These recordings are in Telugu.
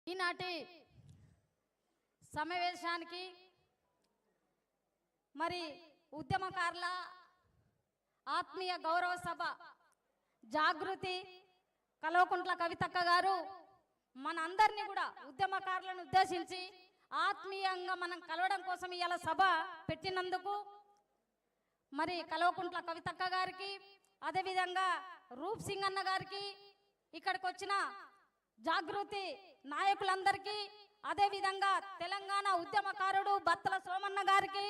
ఈనాటి సమావేశానికి మరి ఉద్యమకారుల ఆత్మీయ గౌరవ సభ జాగృతి కల్వకుంట్ల కవితక్క గారు మనందరినీ కూడా ఉద్యమకారులను ఉద్దేశించి ఆత్మీయంగా మనం కలవడం కోసం ఇవాళ సభ పెట్టినందుకు మరి కల్వకుంట్ల కవితక్క గారికి అదేవిధంగా రూప్ సింగ్ అన్న గారికి ఇక్కడికి వచ్చిన జాగృతి నాయకులందరికీ అదేవిధంగా తెలంగాణ ఉద్యమకారుడు బత్తల సోమన్న గారికి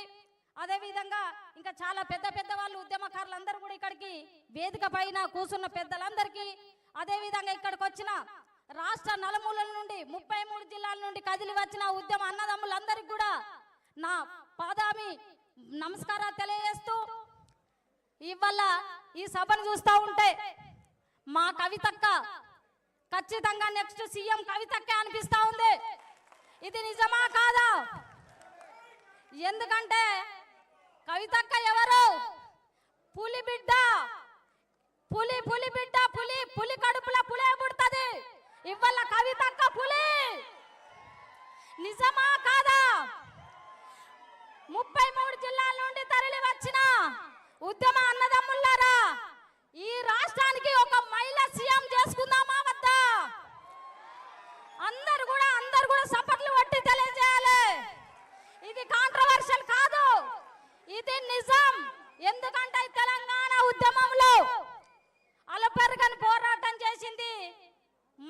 అదేవిధంగా ఇంకా చాలా పెద్ద పెద్ద వాళ్ళు ఉద్యమకారులందరూ కూడా ఇక్కడికి వేదిక పైన కూర్చున్న పెద్దలందరికీ అదేవిధంగా ఇక్కడికి వచ్చిన రాష్ట్ర నలుమూలల నుండి 33 జిల్లాల నుండి కదిలి వచ్చిన ఉద్యమ అన్నదమ్ములందరికీ కూడా నా పాదామి నమస్కారాలు తెలియజేస్తూ ఇవాళ ఈ సభను చూస్తూ ఉంటే మా కవితక్క ఖచ్చితంగా నెక్స్ట్ సీఎం కవితక్కే అనిపిస్తా ఉంది. ఇది నిజమా కాదా? ఎందుకంటే కవితక్క ఎవరు? పులి బిడ్డ, పులి బిడ్డ, పులి కడుపుల పులే పుడుతుంది. ఇవాళ కవితక్క పులి. నిజమా కాదా? 33 జిల్లాల నుండి తరలి వచ్చిన ఉద్యమ అన్నదమ్ములారా, ఈ రాష్ట్రానికి ఒక మహిళా సీఎం చేసుకుందామా వద్దా? అందరు కూడా సపట్లు పట్టి తెలియజేయాలి. ఇది కాంట్రవర్షియల్ కాదు, ఇది నిజం. ఎందుకంటే తెలంగాణ ఉద్యమంలో అలపెరగని పోరాటం చేసింది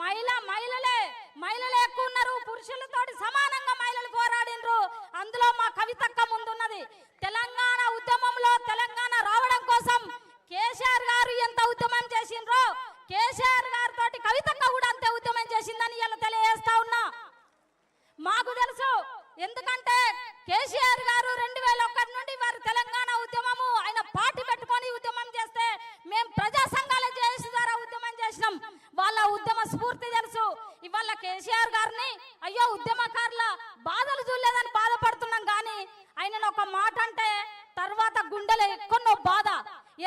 మహిళలే ఎక్కువ ఉన్నారు. పురుషులతోటి సమానంగా మహిళలు పోరాడినరు. అందులో మా కవితక్క ముందున్నది. తెలంగాణ ఉద్యమంలో తెలంగాణ రావడం కోసం కేసీఆర్ గారు ఎంత ఉద్యమం చేసిండ్రో కేసీఆర్ గారితో కవితక్క కూడా అంతే ఉద్యమం చేసిందని ఇలా తెలియజేస్తా ఉన్నా. మాకు తెలుసు, ఎందుకంటే కేసీఆర్ గారు 2001 నుండి వారు తెలంగాణ ఉద్యమము ఆయన పార్టీ పెట్టుకొని ఉద్యమం చేస్తే మేము ప్రజా సంఘాల జేఏసీ ద్వారా ఉద్యమం చేసినాం. వాళ్ళ ఉద్యమ స్ఫూర్తి తెలుసు. ఇవాళ కేసీఆర్ గారిని అయ్యో ఉద్యమకారుల బాధలు చూడలేదని బాధపడుతున్నాం, కానీ ఆయన ఒక మాట అంటే తర్వాత గుండెలు ఎక్కడో బాధ.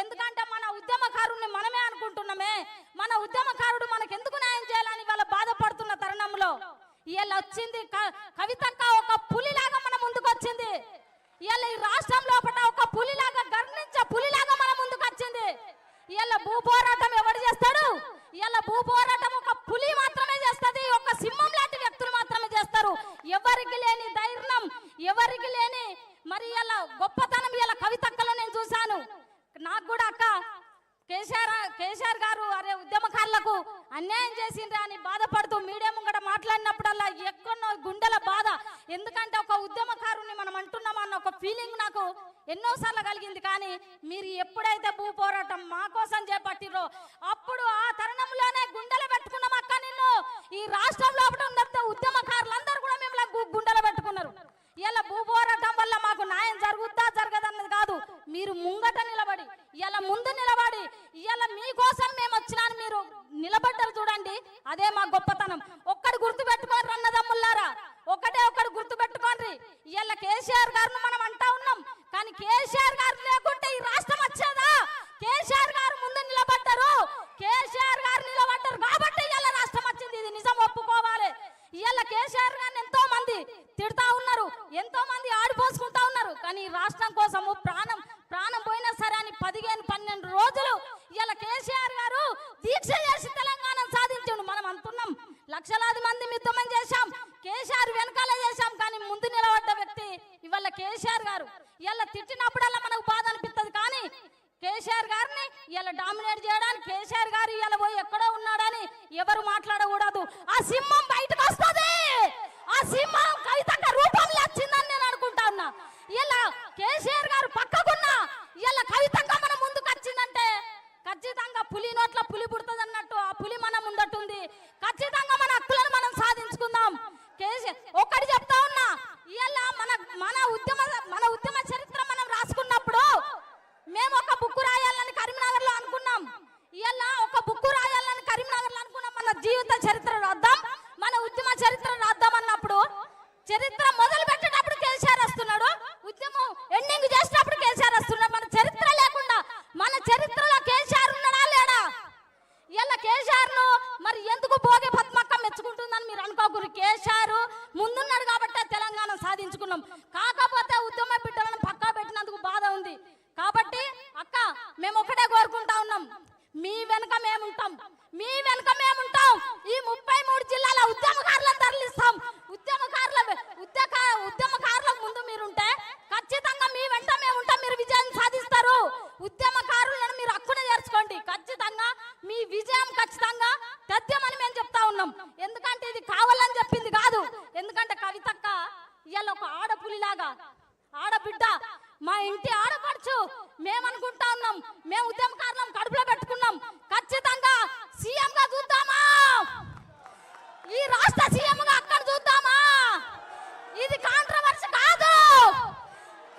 ఎందుకంటే మన ఉద్యమకారుని మనమే అనుకుంటున్నామే, మన ఉద్యమకారుడు మనకెందుకు న్యాయం చేయాలని వాళ్ళ బాధపడుతున్న తరుణంలో ఇలా వచ్చింది కవితక్క. ఒక పులిలాగా మన ముందుకు వచ్చింది. ఇలా ఈ రాష్ట్రం లోపల ఒక పులిలాగా గర్ణించే పులిలాగా మన ముందుకు వచ్చింది. ఇలా భూ పోరాటం ఎవరు చేస్తాడు? ఇలా భూ పోరాటం ఒక పులి మాత్రమే చేస్తుంది, ఒక సింహం లాంటి వ్యక్తులు మాత్రమే చేస్తారు. ఎవరికి లేని ధైర్యం, ఎవరికి లేని మరి ఇలా గొప్పతనం ఇలా కవితక్కలో నేను చూశాను. నాకు కూడా అక్క కేసీఆర్ గారు అరే ఉద్యమకారులకు అన్యాయం చేసిండ్రా అని బాధపడుతూ మీడియా ముంగట మాట్లాడినప్పుడల్లా ఎక్కడో గుండెల బాధ. ఎందుకంటే ఒక ఉద్యమకారుని మనం అంటున్నామన్న ఒక ఫీలింగ్ నాకు ఎన్నోసార్లు కలిగింది. కానీ మీరు ఎప్పుడైతే భూ పోరాటం మా కోసం చేపట్టిరో అప్పుడు ఆ తరుణంలోనే గుండెలు పెట్టుకున్నాం అక్క. నిన్ను ఈ రాష్ట్రంలో ఉన్న ఉద్యమకారులందరూ కూడా మిమ్మల్ని గుండెలు పెట్టుకున్నారు. ఇలా భూ పోరాటం వల్ల మాకు న్యాయం జరుగుద్దా జరగదన్నది కాదు, మీరు ముంగట నిలబడి ఇలా ముందు నిలబడి ఇలా మీకోసం మేము వచ్చినాను మీరు నిలబడ్డారు చూడండి, అదే మా గొప్పతనం. ఒక్కడు గుర్తు పెట్టుకోండి అన్నదమ్ములారా, ఒక్కడు గుర్తు పెట్టుకోండి. ఇలా కేసీఆర్ గారిని మనం అంటా ఉన్నాం, కానీ కేసీఆర్ గారు లేకుంటే ఈ రాష్ట్రం వచ్చేదా? కేసీఆర్ గారు ముందు నిలబడ్డారు, కేసీఆర్ గారు నిలబడ్డారు కాబట్టి ఇలా రాష్ట్రం వచ్చింది. ఇది నిజం, ఒప్పుకోవాలి. ఇలా కేసీఆర్ గారిని ఎంతో మంది తిడతా ఉన్నారు, ఎంతో మంది ఆడిపోసుకుంటా ఉన్నారు, కానీ రాష్ట్రం కోసము ప్రాణం పోయినా సరే అని 15-12 రోజులు ఇలా కేసీఆర్ గారు దీక్ష చేసి తెలంగాణ సాధించాడు. మనం అంటున్నాం లక్షలాది మంది ఉద్యమం చేశాం, కేసీఆర్ వెనకాలే చేశాం, కానీ ముందు నిలబడ్డ వ్యక్తి ఇవాళ కేసీఆర్ గారు. ఇలా తిట్టినప్పుడల్లా మనకు బాధ అనిపిస్తుంది, కానీ కేసీఆర్ గారిని ఇలా డామినేట్ చేయడానికి కేసీఆర్ గారు ఇలా పోయి ఎక్కడో ఉన్నాడని ఎవరు మాట్లాడకూడదు. ఆ సింహం బయటకు వస్తుంది, ఆ సింహం కవితక్క రూపంలో వచ్చిందని నేను అనుకుంటా ఉన్నా. ఇలా కేసీఆర్ గారు పక్కకున్నా ఇలా కవితక్క మన ముందుకు వచ్చిందంటే ఖచ్చితంగా పులి నోట్ల పులి పుడుతుంది అన్నట్టు ఆ పులి మన ముందట్టుంది. ఖచ్చితంగా మన హక్కులను మనం సాధించుకుందాం. ఒకటి చెప్తా ఉన్నా, ఇలా మన ఉద్యమ చరిత్ర మనం రాసుకున్నప్పుడు మేము ఒక బుక్కు రాయాలని కరీంనగర్ లో అనుకున్నాం. ఇలా ఒక బుక్కు రాయాలని కరీంనగర్ లో అనుకున్నాం. మన జీవిత చరిత్ర రాద్దాం, మన ఉద్యమ చరిత్ర రాద్దాం అన్నప్పుడు చరిత్ర మొదలు పెట్టేటప్పుడు కేసీఆర్ వస్తున్నాడు, ఉద్యమం ఎండింగ్ చేసేటప్పుడు కేసీఆర్ వస్తున్నాడు. మన చరిత్ర లేకుండా మన చరిత్రలో కేసీఆర్ ఉన్నాడా లేడా? ఇలా కేసీఆర్ మరి ఎందుకు భోగి పద్మక్క మెచ్చుకుంటుందని మీరు అనుకోకూరు. కేసీఆర్ ముందున్నాడు కాబట్టి తెలంగాణ సాధించుకున్నాం. కాకపోతే ఉద్యమ బిడ్డలను పక్కా పెట్టినందుకు బాధ ఉంది. కాబట్టి అక్క మేము ఒకటే కోరుకుంటా ఉన్నాం, మీ వెనుక మేముంటాం, మీ వెనుక మేముంటాం. ఈ 33 జిల్లాల ఉద్యమకారులను తరలిస్తాం. ఉద్యమకారులకు ముందు మీరుంటే ఖచ్చితంగా మీ వెంట మేముంటాం. మీరు విజయం సాధిస్తారు. ఉద్యమకారులను మీరు హక్కున చేర్చుకోండి. ఖచ్చితంగా మీ విజయం ఖచ్చితంగా తథ్యమని మేము చెప్తా ఉన్నాం. ఎందుకంటే ఇది కావాలని చెప్పింది కాదు. ఎందుకంటే కవితక్క ఇవాళ ఒక ఆడపులిలాగా ఆడబిడ్డ, మా ఇంటి ఆడపడుచు. మేమనుకుంటా ఉన్నాం, మేము ఉద్యమకారులం కడుపులో పెట్టుకున్నాం. ఖచ్చితంగా సీఎం గా చూద్దామా, ఈ రాష్ట్ర సీఎం గా అక్కడ చూద్దామా. ఇది కాంట్రవర్సీ కాదు.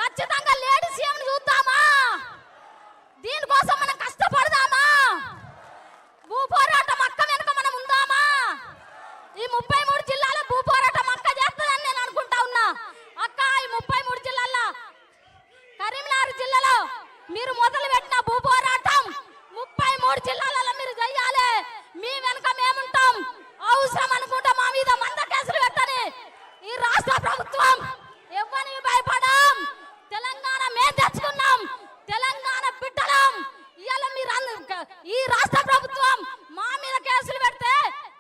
ఖచ్చితంగా లేడీ సీఎం చూద్దామా. దీనికోసం మనం కష్టపడదామా. భూ పోరాటం అక్క వెనుక మనం ఉందామా. ఈ 33 జిల్లాల భూ పోరాటం అక్క చేస్తుందని నేను అనుకుంటా ఉన్నా. అక్క ఈ 33 జిల్లాల్లో కరీంనగర్ జిల్లాలో మీరు మొదలు పెట్టిన భూ పోరాటం 33 జిల్లాలలో మీరు చేయాలి. మీ వెనుక మేముంటాం. అవసరం అనుకుంటా మా మీద 100 కేసులు పెట్టని ఈ రాష్ట్ర ప్రభుత్వం ఎవరిని భయపడం. తెలంగాణ మేము తెచ్చుకున్నాం. తెలంగాణ బిడ్డలం. ఇవాళ మీరు ఈ రాష్ట్ర ప్రభుత్వం మా మీద కేసులు పెడితే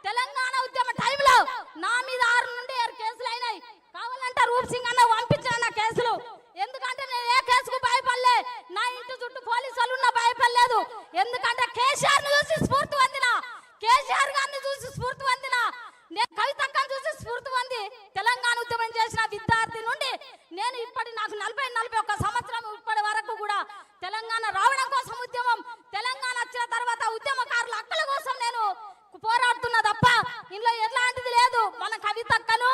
తెలంగాణ ఉద్యమ టైంలో నా మీద 6 నుండి 7 కేసులు అయినాయి. కావాలంటే రూప్ సింగ్ అన్న పంపించిన నా కేసులు. ఎందుకంటే నేను ఏ కేసుకు భయపడలే. నా ఇంటి చుట్టూ పోలీసులు ఉన్నా భయపడలేదు. ఎందుకంటే కేసీఆర్ ని చూసి స్ఫూర్తి పొందిన, కేసీఆర్ గారిని చూసి స్ఫూర్తి పొందిన, నేను కవితక్కను చూసి స్ఫూర్తి పొంది తెలంగాణ ఉద్యమం చేసిన విద్యార్థి నుండి నేను ఇప్పటి నాకు 40-41 సంవత్సరం ఇప్పటి వరకు కూడా తెలంగాణ రావడం కోసం ఉద్యమం, తెలంగాణ వచ్చిన తర్వాత ఉద్యమకారుల హక్కుల కోసం నేను పోరాడుతున్నా తప్ప ఇందులో ఎట్లాంటిది లేదు. మన కవితక్కను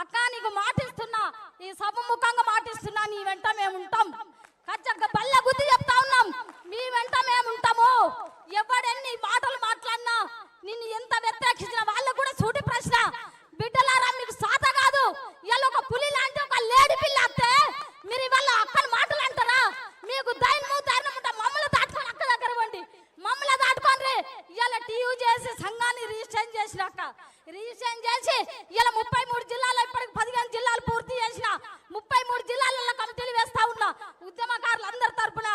అక్క నీకు మాటిస్తున్నా, ఈ సభ ముఖంగా మాటిస్తున్నా, నీ వెంట మేముంటాం. ఖచ్చితంగా బల్ల గుద్ది చెప్తా ఉన్నాం, మీ వెంట మేముంటాము. ఎవడెన్ని మాటలు మాట్లాడినా, నిన్ను ఎంత వ్యతిరేకించిన వాళ్ళకు కూడా సూటి ప్రశ్న, బిడ్డలారా మీకు సాత కాదు. ఇవాళ ఒక పులి లాంటి ఒక లేడి పిల్ల అత్తే మీరు ఇవాళ అక్కని మాటలు అంటారా? మీకు ధైర్యం ఉంటే మమ్మల్ని దాటుకొని అక్క దగ్గర ఇవ్వండి, మమ్మల్ని దాటుకోండి. ఇవాళ టీయూ చేసి సంఘాన్ని రిజిస్ట్రేషన్ చేసినాక రిజిస్ట్రేషన్ చేసి ఇలా 33 జిల్లాలో ఇప్పటికి 15 జిల్లాలు పూర్తి చేసిన 33 జిల్లాలలో కమిటీలు వేస్తా ఉన్నా. ఉద్యమకారులు అందరి తరపున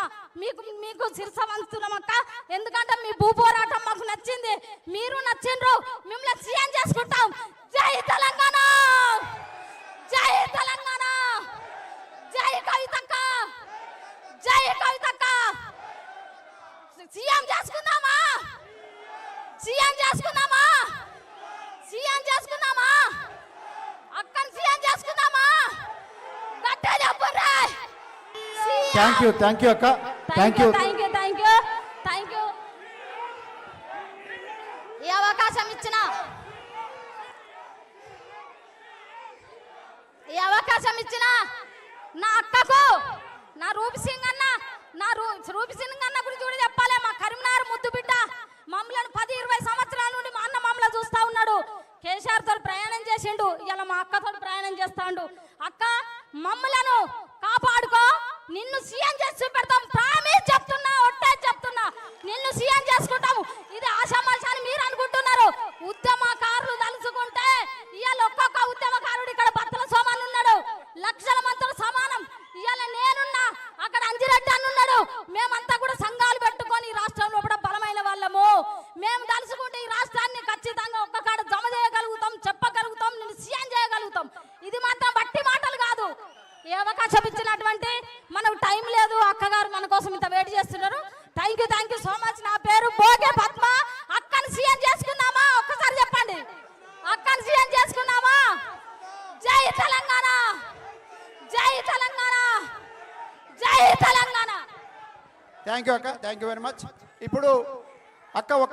మీకు శిరస వంచుతున్నామక్క. ఎందుకంటే మీ భూ పోరాటం మాకు నచ్చింది, మీరు నచ్చిండ్రు. మిమ్మల్ని సీఎం చేసుకుంటాం. జై తెలంగాణ, జై తెలంగాణ, జై కవితక్క, జై కవితక్క. సీఎం చేసుకుందామా, సీఎం చేసుకుందామా, సీఎం చేసుకుందామా, అక్కని సీఎం చేసుకుందామా. గట్టిగా చెప్పండి. థ్యాంక్ యూ అక్క. Thank you. ఈ అవకాశం ఇచ్చిన నా అక్కకు, నా రూప్ సింగ్ అన్న, రూప్ సింగ్ అన్న గురించి కూడా చెప్పాలి. మా కరీంనగర్ ముద్దు బిడ్డ, మమ్మల్ని 10-20 సంవత్సరాల నుండి మా అన్న మమ్మల్ని చూస్తా ఉన్నాడు. కేసీఆర్ తో ప్రయాణం చేసిండు, ఇలా మా అక్కతో ప్రయాణం చేస్తాడు. అక్క మమ్మలను కాపాడుకో, నిన్ను సీఎం చేసి చూపెడతాం. ప్రామిస్ చెప్తున్నా, ఒట్టే చెప్తున్నా, నిన్ను సీఎం చేసుకుంటాము. ఇది ఆశామాషాన్ని మీరు అనుకుంటున్నారు. ఉద్యమకారులు తలుచుకుంటే ఇవాళ ఒక్కొక్క ఉద్యమకారుడు ఇక్కడ బత్తల సోమాన్ ఉన్నాడు, లక్షల మందితో సమానం. ఇవాళ నేనున్నా, అక్కడ అంజిరెడ్డి అని ఉన్నాడు. మేమంతా కూడా సంఘాలు పెట్టుకొని ఈ రాష్ట్రంలో కూడా బలమైన వాళ్ళము. మేము తలుచుకుంటే ఈ రాష్ట్రాన్ని ఖచ్చితంగా ఒక్క కాడ జమ చేయగలుగుతాం, చెప్పగలుగుతాం, నిన్ను సీఎం చేయగలుగుతాం. ఇది మాత్రం బట్టి మాటలు కాదు. ఏ అవకాశం ఇచ్చినటువంటి మనకు టైం లేదు. అక్కగారు మన కోసం ఇంత వెయిట్ చేస్తున్నారు. Thank you so much. నా పేరు భోగి పద్మ. అక్కని సీఎం చేసుకున్నామా? ఒక్కసారి చెప్పండి, అక్కని సీఎం చేసుకున్నామా? జై తెలంగాణ, జై తెలంగాణ, జై తెలంగాణ. థ్యాంక్ యూ అక్క. Thank you very much. ఇప్పుడు అక్క ఒక్క